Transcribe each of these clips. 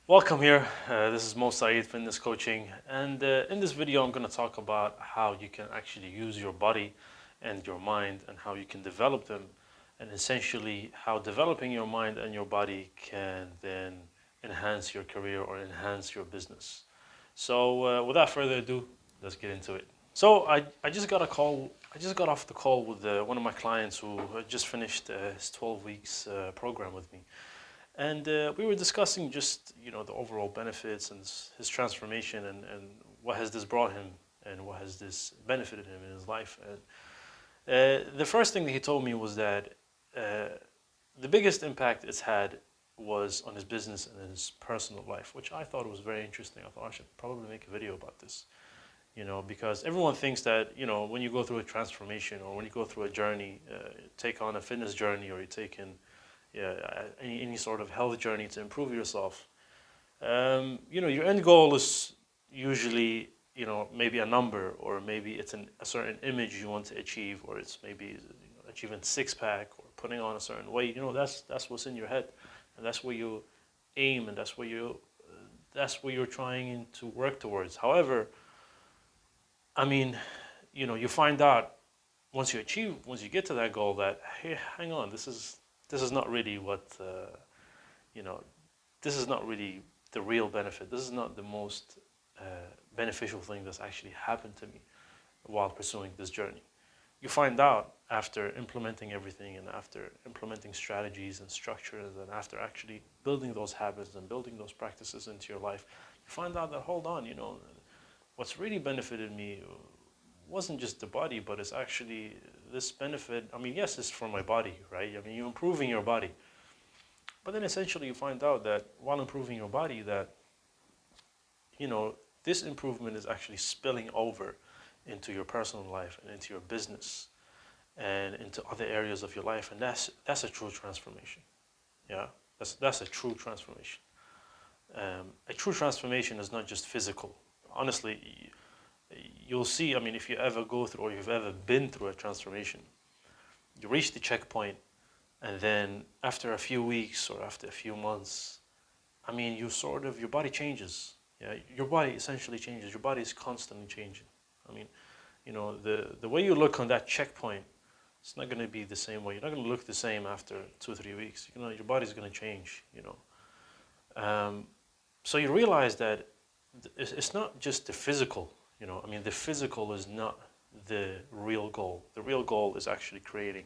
Welcome here. This is Mo Saeed Fitness Coaching, and in this video, I'm going to talk about how you can actually use your body and your mind, and how you can develop them, and essentially how developing your mind and your body can then enhance your career or enhance your business. So, without further ado, let's get into it. So, I just got a call. I just got off the call with one of my clients who had just finished his 12 weeks program with me. And we were discussing just the overall benefits and his transformation and what has this brought him and what has this benefited him in his life. And the first thing that he told me was that uh, the biggest impact it's had was on his business and his personal life, which I thought was very interesting. I thought I should probably make a video about this, because everyone thinks that when you go through a transformation or when you go through a journey, take on a fitness journey or you take in any sort of health journey to improve yourself. Your end goal is usually, maybe a number, or maybe it's a certain image you want to achieve, or it's maybe achieving six pack or putting on a certain weight. That's what's in your head, and that's where you aim, and that's where you're trying to work towards. However, I mean, you find out once you get to that goal that, hey, hang on, this is not really what you know this is not really the real benefit. This is not the most uh, beneficial thing that's actually happened to me while pursuing this journey. You find out after implementing everything and after implementing strategies and structures and after actually building those habits and building those practices into your life, you find out that, hold on, what's really benefited me wasn't just the body, but it's actually this benefit. I mean, yes, it's for my body, right? I mean, you're improving your body, but then essentially you find out that while improving your body, that you know this improvement is actually spilling over into your personal life and into your business and into other areas of your life, and that's a true transformation. Yeah, that's a true transformation. A true transformation is not just physical. Honestly, you'll see. I mean, if you ever go through or you've ever been through a transformation, you reach the checkpoint, and then after a few weeks or after a few months, I mean, your body changes. Yeah, your body essentially changes. Your body is constantly changing. I mean, the way you look on that checkpoint, it's not going to be the same way. You're not going to look the same after 2 or 3 weeks. Your body's going to change. So you realize that it's not just the physical. I mean, the physical is not the real goal. The real goal is actually creating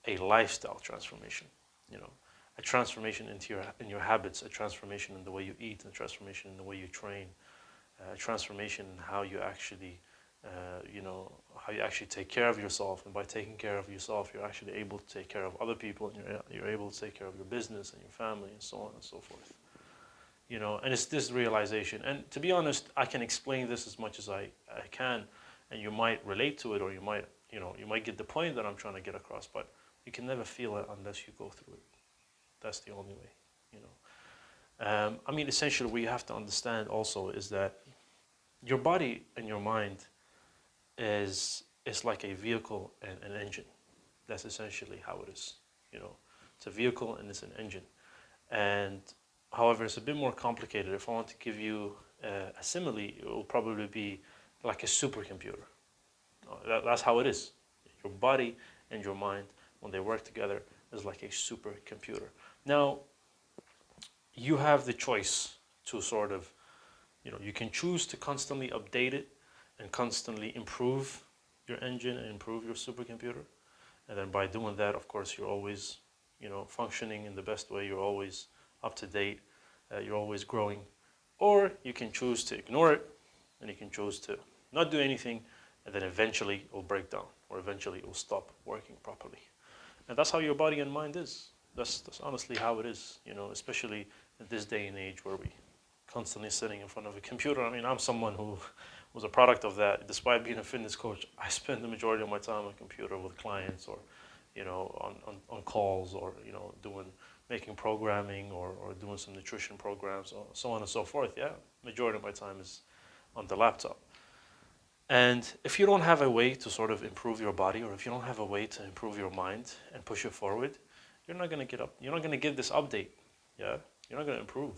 a lifestyle transformation. You know, a transformation in your habits, a transformation in the way you eat, a transformation in the way you train, a transformation in how you actually, how you actually take care of yourself. And by taking care of yourself, you're actually able to take care of other people, and you're able to take care of your business and your family, and so on and so forth. And it's this realization. And to be honest, I can explain this as much as I can, and you might relate to it, or you might get the point that I'm trying to get across, but you can never feel it unless you go through it. That's the only way, you know. I mean, essentially, what you have to understand also is that your body and your mind is like a vehicle and an engine. That's essentially how it is. You know, it's a vehicle and it's an engine. And however, it's a bit more complicated. If I want to give you a simile, it will probably be like a supercomputer. That's how it is. Your body and your mind, when they work together, is like a supercomputer. Now, you have the choice to sort of, you can choose to constantly update it and constantly improve your engine and improve your supercomputer. And then by doing that, of course, you're always, functioning in the best way. You're always up to date. You're always growing. Or you can choose to ignore it, and you can choose to not do anything, and then eventually it will break down, or eventually it will stop working properly. And that's how your body and mind is. That's honestly how it is, especially in this day and age where we constantly sitting in front of a computer. I mean, I'm someone who was a product of that. Despite being a fitness coach, I spend the majority of my time on a computer with clients, or on calls, or making programming, or doing some nutrition programs, or so on and so forth. Yeah, majority of my time is on the laptop. And if you don't have a way to sort of improve your body, or if you don't have a way to improve your mind and push it forward, you're not going to get up. You're not going to give this update. Yeah, you're not going to improve.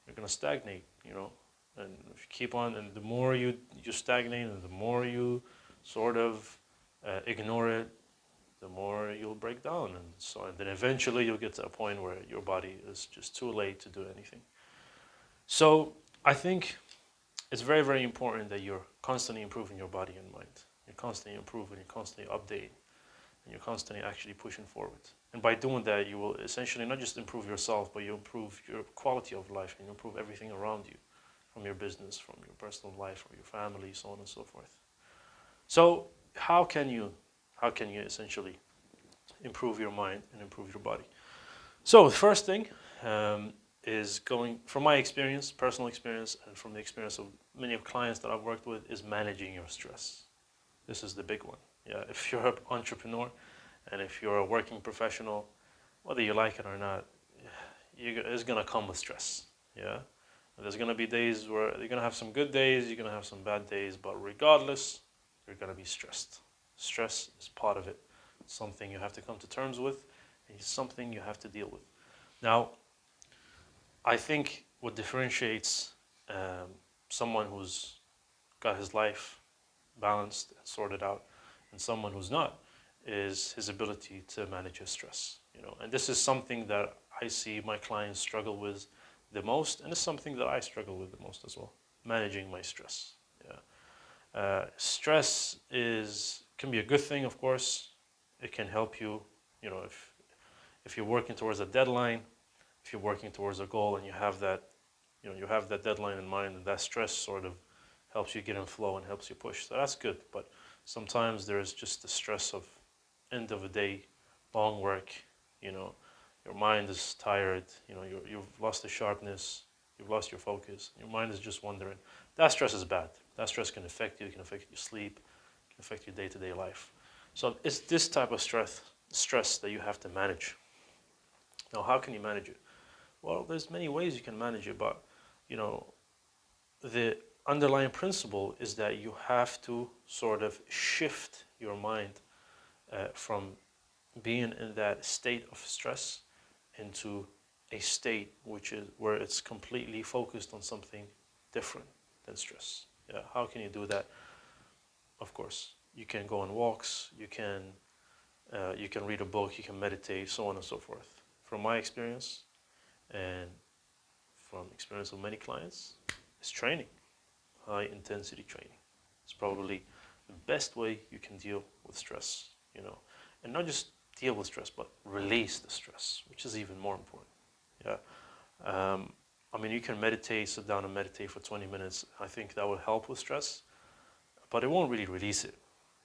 you're gonna stagnate, and if you keep on, and the more you stagnate, and the more you sort of ignore it, the more you'll break down, and then eventually you'll get to a point where your body is just too late to do anything. So I think it's very, very important that you're constantly improving your body and mind. You're constantly improving, you're constantly updating, and you're constantly actually pushing forward. And by doing that, you will essentially not just improve yourself, but you improve your quality of life, and you improve everything around you, from your business, from your personal life, from your family, so on and so forth. So how can you essentially improve your mind and improve your body? So the first thing is going, from my experience, personal experience, and from the experience of many of clients that I've worked with, is managing your stress. This is the big one. Yeah, if you're an entrepreneur and if you're a working professional, whether you like it or not, it's gonna come with stress. Yeah, and there's gonna be days where you're gonna have some good days, you're gonna have some bad days, but regardless, you're gonna be stressed. Stress is part of it. It's something you have to come to terms with, and it's something you have to deal with. Now, I think what differentiates someone who's got his life balanced and sorted out and someone who's not is his ability to manage his stress. And this is something that I see my clients struggle with the most, and it's something that I struggle with the most as well, managing my stress. Yeah. Stress can be a good thing, of course. It can help you, if you're working towards a deadline, if you're working towards a goal and you have that deadline in mind, and that stress sort of helps you get in flow and helps you push. So that's good. But sometimes there's just the stress of end of the day, long work, your mind is tired, you've lost the sharpness, you've lost your focus, your mind is just wandering. That stress is bad. That stress can affect you, it can affect your sleep, it can affect your day-to-day life. So it's this type of stress that you have to manage. Now, how can you manage it? Well, there's many ways you can manage it, but the underlying principle is that you have to sort of shift your mind from being in that state of stress into a state where it's completely focused on something different than stress. Yeah, how can you do that? Of course, you can go on walks, you can read a book, you can meditate, so on and so forth. From my experience, and from experience of many clients, it's training, high intensity training. It's probably the best way you can deal with stress, and not just deal with stress, but release the stress, which is even more important. Yeah. You can meditate, sit down and meditate for 20 minutes. I think that will help with stress, but it won't really release it.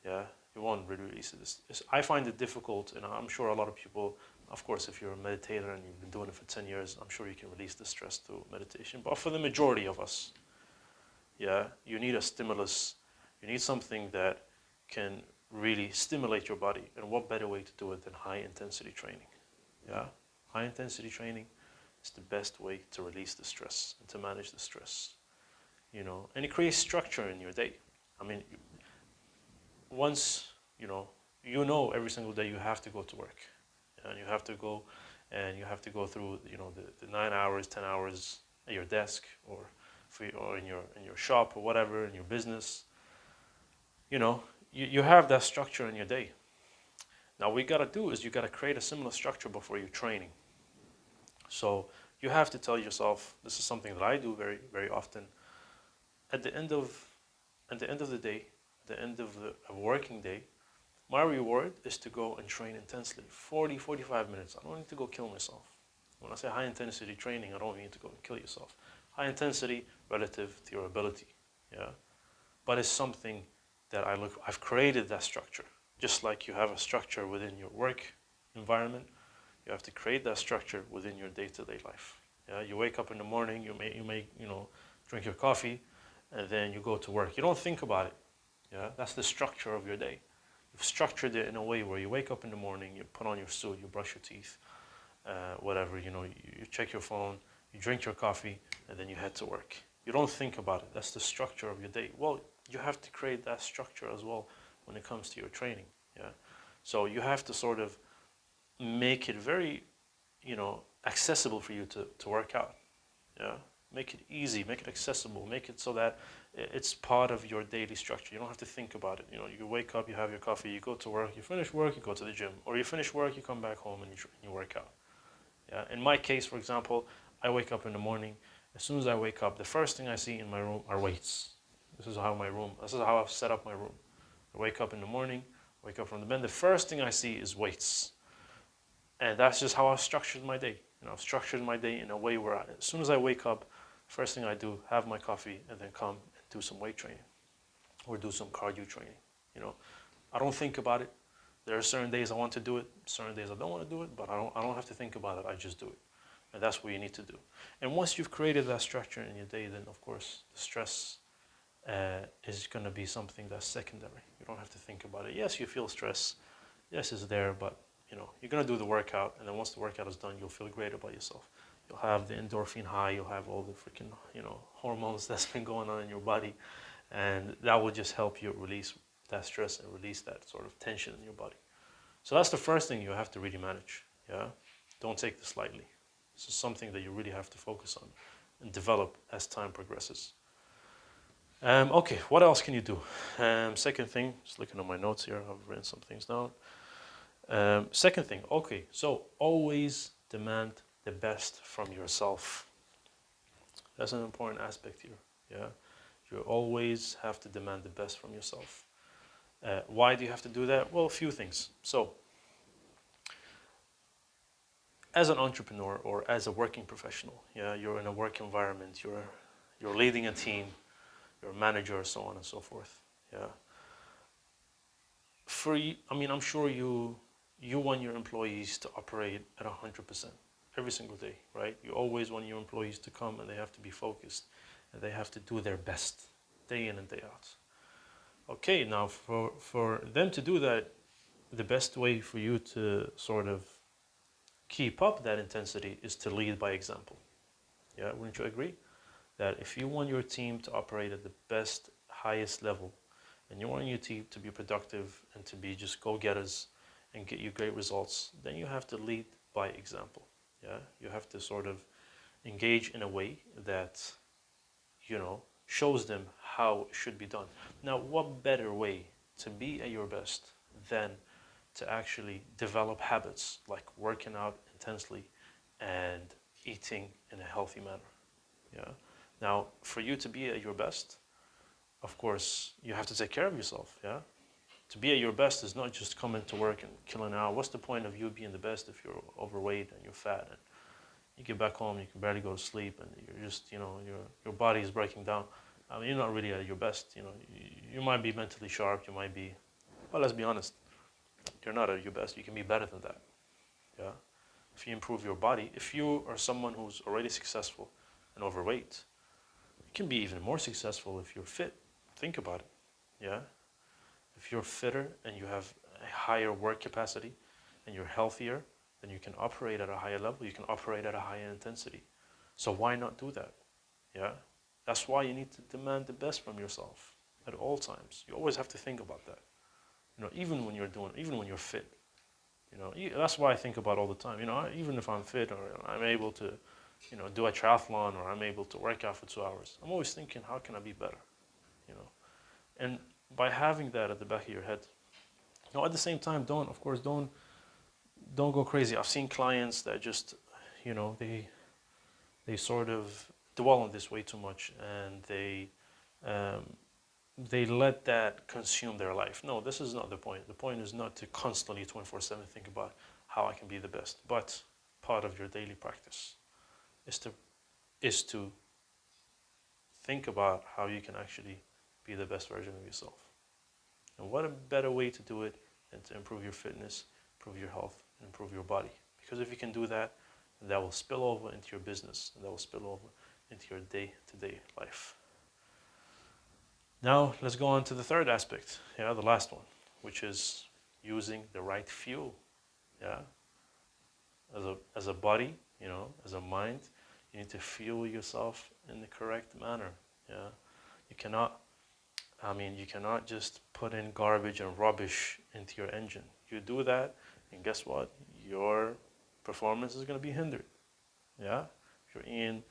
Yeah, it won't really release it. I find it difficult, and I'm sure a lot of people, of course, if you're a meditator and you've been doing it for 10 years, I'm sure you can release the stress through meditation. But for the majority of us, yeah, you need a stimulus. You need something that can really stimulate your body. And what better way to do it than high intensity training? Yeah, high intensity training is the best way to release the stress and to manage the stress. And it creates structure in your day. Once every single day you have to go to work, and you have to go through the 9 hours, 10 hours at your desk, or in your shop, or whatever, in your business. You have that structure in your day. Now, what you got to do is you got to create a similar structure before your training. So you have to tell yourself, this is something that I do very, very often. At the end of the day, the end of a working day, my reward is to go and train intensely, 40, 45 minutes. I don't need to go kill myself. When I say high intensity training, I don't need to go and kill yourself. High intensity relative to your ability, yeah. But it's something that I've created that structure. Just like you have a structure within your work environment, you have to create that structure within your day-to-day life. Yeah, you wake up in the morning, you may drink your coffee, and then you go to work. You don't think about it. Yeah, that's the structure of your day. You've structured it in a way where you wake up in the morning, you put on your suit, you brush your teeth, whatever, you check your phone, you drink your coffee, and then you head to work. You don't think about it. That's the structure of your day. Well, you have to create that structure as well when it comes to your training. Yeah, so you have to sort of make it very, accessible for you to work out. Yeah, Make it easy, make it accessible, make it so that it's part of your daily structure. You don't have to think about it. You know, you wake up, you have your coffee, you go to work, you finish work, you go to the gym, or you finish work, you come back home and you work out. Yeah. In my case, for example, I wake up in the morning. As soon as I wake up, the first thing I see in my room are weights. This is how I've set up my room. I wake up in the morning, wake up from the bed. The first thing I see is weights. And that's just how I've structured my day. You know, I've structured my day in a way where as soon as I wake up, first thing I do, have my coffee, and then come and do some weight training or do some cardio training. You know, I don't think about it. There are certain days I want to do it, certain days I don't want to do it, but I don't have to think about it. I just do it. And that's what you need to do. And once you've created that structure in your day, then of course the stress is going to be something that's secondary. You don't have to think about it. Yes, you feel stress. Yes, it's there, but you know, you're going to do the workout, and then once the workout is done, you'll feel great about yourself. You'll have the endorphin high, you'll have all the freaking, you know, hormones that's been going on in your body, and that will just help you release that stress and release that sort of tension in your body. So that's the first thing you have to really manage. Yeah, don't take this lightly. This is something that you really have to focus on and develop as time progresses. Okay, what else can you do? Second thing, just looking at my notes here, I've written some things down. Second thing, okay, so always demand the best from yourself. That's an important aspect here. Yeah, you always have to demand the best from yourself. Why do you have to do that? Well, a few things. So, as an entrepreneur or as a working professional, yeah, you're in a work environment, you're leading a team, you're a manager, so on and so forth. Yeah. I mean, I'm sure you want your employees to operate at 100% every single day, right? You always want your employees to come and they have to be focused and they have to do their best day in and day out. Okay, now for them to do that, the best way for you to sort of keep up that intensity is to lead by example. Yeah, wouldn't you agree? That if you want your team to operate at the best, highest level, and you want your team to be productive and to be just go-getters and get you great results, then you have to lead by example. Yeah, you have to sort of engage in a way that, you know, shows them how it should be done. Now, what better way to be at your best than to actually develop habits like working out intensely and eating in a healthy manner? Yeah. Now, for you to be at your best, of course, you have to take care of yourself. Yeah. To be at your best is not just coming to work and killing out. What's the point of you being the best if you're overweight and you're fat and you get back home, you can barely go to sleep, and you're just, you know, your body is breaking down. I mean, you're not really at your best. You know, you might be mentally sharp. You might be, well, let's be honest. You're not at your best. You can be better than that. Yeah. If you improve your body, if you are someone who's already successful and overweight, you can be even more successful if you're fit. Think about it. Yeah. If you're fitter and you have a higher work capacity and you're healthier, then you can operate at a higher level. You can operate at a higher intensity. So why not do that? Yeah. That's why you need to demand the best from yourself at all times. You always have to think about that. You know, even when you're fit. You know, that's why I think about all the time. You know, even if I'm fit or I'm able to, you know, do a triathlon or I'm able to work out for 2 hours, I'm always thinking, how can I be better? You know, and by having that at the back of your head, you know, at the same time, don't go crazy. I've seen clients that just, you know, they sort of dwell on this way too much, and they let that consume their life. No, this is not the point. The point is not to constantly 24/7 think about how I can be the best, but part of your daily practice is to think about how you can actually be the best version of yourself. And what a better way to do it than to improve your fitness, improve your health, and improve your body. Because if you can do that, that will spill over into your business, and that will spill over into your day-to-day life. Now, let's go on to the third aspect, yeah, the last one, which is using the right fuel. Yeah. As a body, you know, as a mind, you need to fuel yourself in the correct manner. Yeah. You cannot just put in garbage and rubbish into your engine. You do that, and guess what? Your performance is going to be hindered. Yeah? If you're eating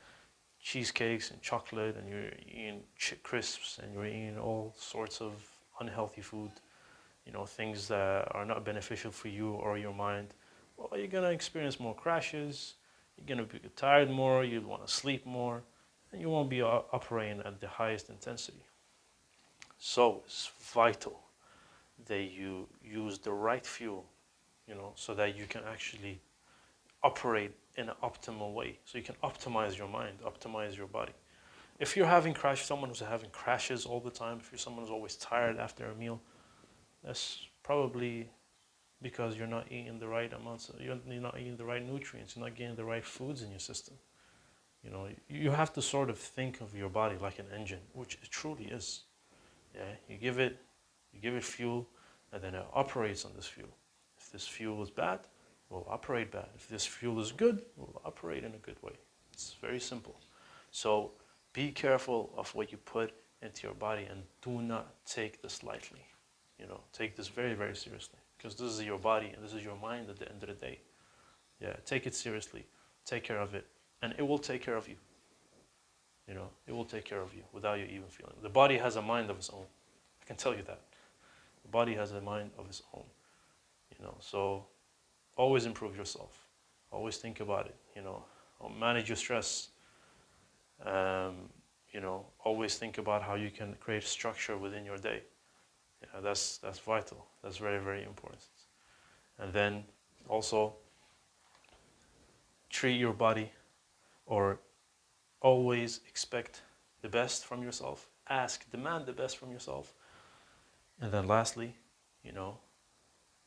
cheesecakes and chocolate, and you're eating crisps, and you're eating all sorts of unhealthy food, things that are not beneficial for you or your mind, well, you're gonna experience more crashes. You're gonna be tired more. You'll want to sleep more, and you won't be operating at the highest intensity. So it's vital that you use the right fuel, so that you can actually operate in an optimal way. So you can optimize your mind, optimize your body. If you're having someone who's having crashes all the time, if you're someone who's always tired after a meal, that's probably because you're not eating the right amounts. You're not eating the right nutrients. You're not getting the right foods in your system. You have to sort of think of your body like an engine, which it truly is. Yeah, you give it fuel, and then it operates on this fuel. If this fuel is bad, it will operate bad. If this fuel is good, it will operate in a good way. It's very simple. So be careful of what you put into your body, and do not take this lightly. Take this very, very seriously, because this is your body and this is your mind at the end of the day. Yeah, take it seriously. Take care of it, and it will take care of you. It will take care of you without you even feeling it. The body has a mind of its own. I can tell you that. The body has a mind of its own. So always improve yourself. Always think about it. Manage your stress. Always think about how you can create structure within your day. Yeah, that's vital. That's very, very important. And then also treat your body, or always expect the best from yourself. Demand the best from yourself. And then lastly,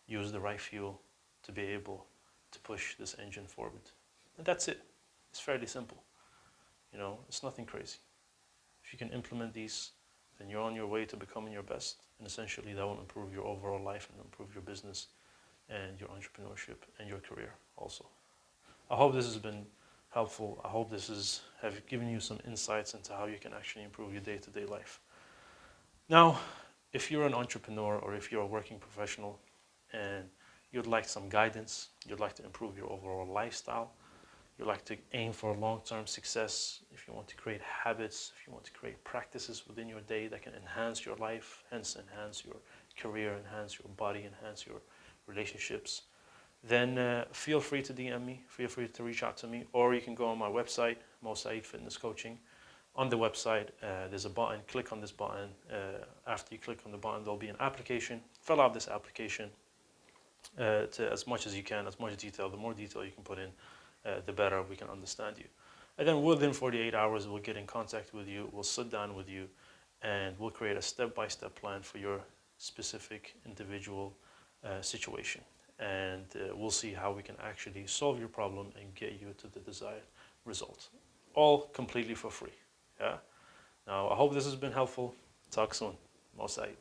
use the right fuel to be able to push this engine forward. And that's it. It's fairly simple. It's nothing crazy. If you can implement these, then you're on your way to becoming your best. And essentially that will improve your overall life and improve your business and your entrepreneurship and your career also. I hope this has been helpful. I hope this have given you some insights into how you can actually improve your day-to-day life. Now, if you're an entrepreneur or if you're a working professional and you'd like some guidance, you'd like to improve your overall lifestyle, you'd like to aim for long-term success, if you want to create habits, if you want to create practices within your day that can enhance your life, hence enhance your career, enhance your body, enhance your relationships, then feel free to DM me, feel free to reach out to me, or you can go on my website, Mo Saeed Fitness Coaching. On the website, there's a button. Click on this button. After you click on the button, there'll be an application. Fill out this application to as much as you can, as much detail. The more detail you can put in, the better we can understand you. And then within 48 hours, we'll get in contact with you. We'll sit down with you, and we'll create a step-by-step plan for your specific individual situation. And we'll see how we can actually solve your problem and get you to the desired result. All completely for free. Yeah. Now, I hope this has been helpful. Talk soon. Mo Saeed.